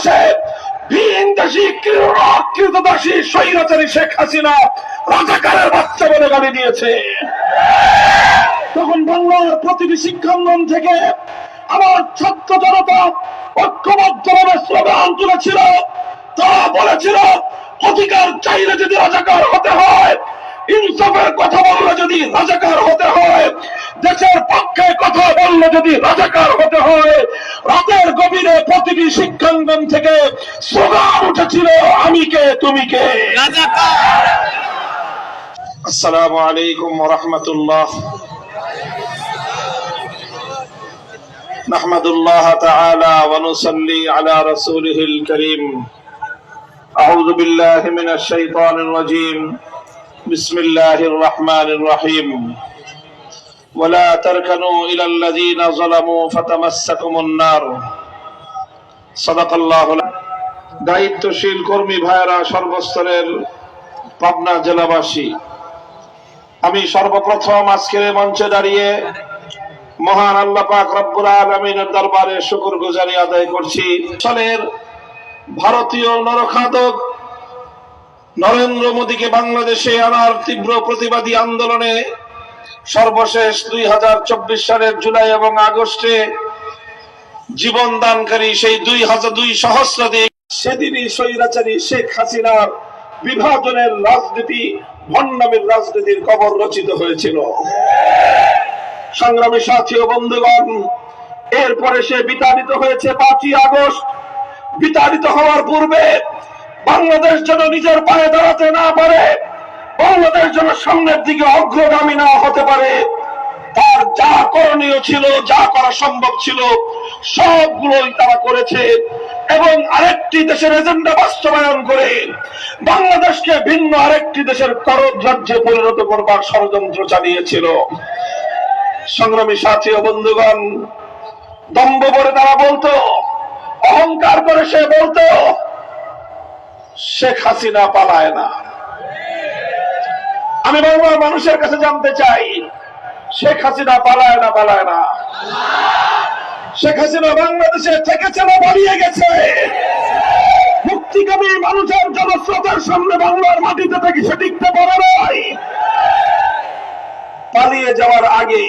বাংলাদেশে ভিনদেশী কৃতদাসী স্বৈরাচারী শেখ হাসিনা রাজাকারের বাচ্চা বলে গালি দিয়েছে। তখন বাংলার প্রতিটি শিক্ষাঙ্গন থেকে আমার ছাত্র জনতা ঐক্যবদ্ধভাবে স্লোগান তুলেছিল। তারা বলেছিল, অধিকার চাইলে যদি রাজাকার হতে হয়, ইনসাফের কথা বললে যদি রাজাকার হতে হয়, দেশের পক্ষে কথা বললে যদি রাজাকার হতে হয়। রাতের গভীরে প্রতিটি শিক্ষাঙ্গন থেকে স্লোগান উঠেছিল, আমি কে তুমি কে। আসসালামু আলাইকুম ওয়া রাহমাতুল্লাহ। নাহমাদুল্লাহ তাআলা ওয়া নুসাল্লি আলা রাসূলিহিল কারীম। আউযু বিল্লাহি মিনাশ শাইতানির রাজীম। বিসমিল্লাহির রহমানির রহিম। ওয়ালা তারকানু ইলাল্লাযীনা যালামু ফাতামাসসাকুমুন নার। সাদাকাল্লাহুল। দায়িত্বশীল কর্মী ভাইরা, সর্বস্তরের পাবনা জেলাবাসী, আমি সর্বপ্রথম আজকের মঞ্চে দাঁড়িয়ে মহান আল্লাহ পাক রব্বুল আলামিনের দরবারে শুকরগুজারি আদায় করছি। সালের ভারতীয় নরখাদক নরেন্দ্র মোদীকে বাংলাদেশে আনার তীব্র প্রতিবাদী আন্দোলনে সর্বশেষ 2024 সালের জুলাই এবং আগস্টে জীবন দানকারী সেই 2002 সহস্রাধিক, সেদিনই স্বৈরাচারী শেখ হাসিনার বিভাজনের রাজনীতি, ভণ্ডামির রাজনীতির কবর রচিত হয়েছিল। সংগ্রামী সাথী ও বন্ধুগণ, এরপরে সে বিতাড়িত হয়েছে 5ই আগস্ট। বিতাড়িত হওয়ার পূর্বে বাংলাদেশ যেন নিজের পায়ে দাঁড়াতে না পারে, বাংলাদেশ যেন সামনের দিকে অগ্রগামী না হতে পারে, তার যা করণীয় ছিল, যা করা সম্ভব ছিল, সবগুলোই তারা করেছে। এবং আরেকটি দেশের এজেন্ডা বাস্তবায়ন করে বাংলাদেশকে ভিন্ন আরেকটি দেশের করদ রাজ্যে পরিণত করবার ষড়যন্ত্র চালিয়েছিল। সংগ্রামী সাথী ও বন্ধুগণ, দম্ভ করে তারা বলতো, অহংকার করে সে বলতো, শেখ হাসিনা পালায় না। আমি বাংলার মানুষের কাছে জানতে চাই, শেখ হাসিনা পালায় না? পালায় না। শেখ হাসিনা বাংলাদেশে থেকেছে না পালিয়ে গেছে? মুক্তিকামী মানুষের জনস্রোতের সামনে বাংলার মাটিতে থেকে সে টিকতে পারে নাই। পালিয়ে যাওয়ার আগে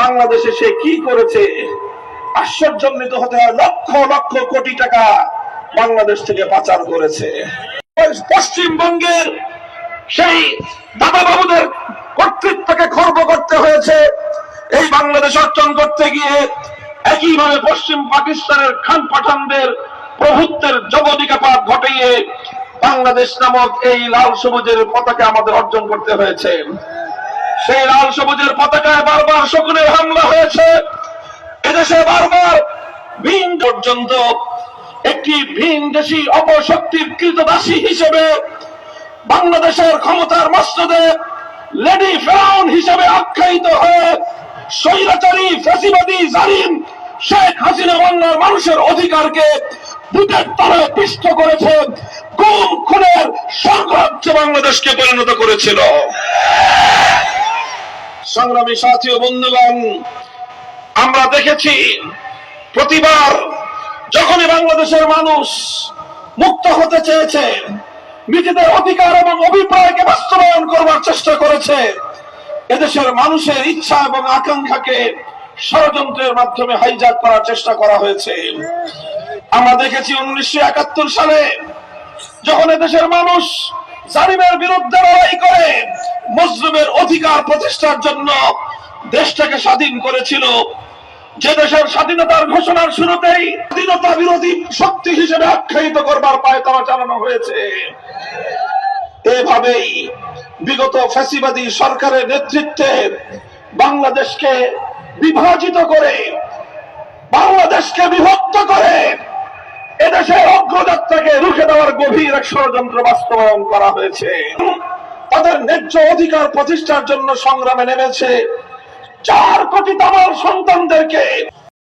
বাংলাদেশে সে কি করেছে আশ্চর্যান্বিত হতে হয়। লক্ষ লক্ষ কোটি টাকা বাংলাদেশ থেকে পাচার করেছে। পশ্চিমবঙ্গের সেই দাদা বাবুদের কর্তৃত্বকে খর্ব করতে হয়েছে এই বাংলাদেশ অর্জন করতে গিয়ে। একইভাবে পশ্চিম পাকিস্তানের খান পাঠানদের প্রভুত্বের জবনিকাপাত ঘটিয়ে বাংলাদেশ নামক এই লাল সবুজের পতাকা আমাদের অর্জন করতে হয়েছে। সেই লাল সবুজের পতাকায় বারবার শকুনের হামলা হয়েছে। এদেশে বারবার ভিন পর্যন্ত একটি ভিনদেশী অপশক্তির কৃতদাসী হিসেবে বাংলাদেশের ক্ষমতার মসনদে লেডি ফেরাউন হিসেবে আখ্যায়িত হয়ে স্বৈরাচারী ফ্যাসিবাদী জালিম শেখ হাসিনা বাংলার মানুষের অধিকারকে বুকের তলায় পিষ্ট করেছে, গুম খুনের স্বর্গরাজ্যে বাংলাদেশকে পরিণত করেছিল। সংগ্রামী সাথী ও বন্ধুগণ, আমরা দেখেছি প্রতিবার যখনই বাংলাদেশের মানুষ মুক্ত হতে চেয়েছে, নিজেদের অধিকার এবং অভিপ্রায়কে বাস্তবায়ন করবার চেষ্টা করেছে, এদেশের মানুষের ইচ্ছা এবং আকাঙ্ক্ষাকে ষড়যন্ত্রের মাধ্যমে হাইজ্যাক করার চেষ্টা করা হয়েছে। আমরা দেখেছি 1971 সালে যখন এদেশের মানুষ জালিমের বিরুদ্ধে লড়াই করে মজলুমের অধিকার প্রতিষ্ঠার জন্য দেশটাকে স্বাধীন করেছিল, যে দেশের স্বাধীনতার ঘোষণার শুরুতেই স্বাধীনতা বিরোধী শক্তি হিসেবে আখ্যায়িত করবার পায়তারা চালানো হয়েছে। এভাবেই বিগত ফ্যাসিবাদী সরকারের নেতৃত্বে বাংলাদেশকে বিভাজিত করে, বাংলাদেশকে বিভক্ত করে এদেশের অগ্রযাত্রাকে রুখে দেওয়ার গভীর এক ষড়যন্ত্র বাস্তবায়ন করা হয়েছে। তাদের ন্যায্য অধিকার প্রতিষ্ঠার জন্য সংগ্রামে নেমেছে 4 কোটি তামার সন্তানদেরকে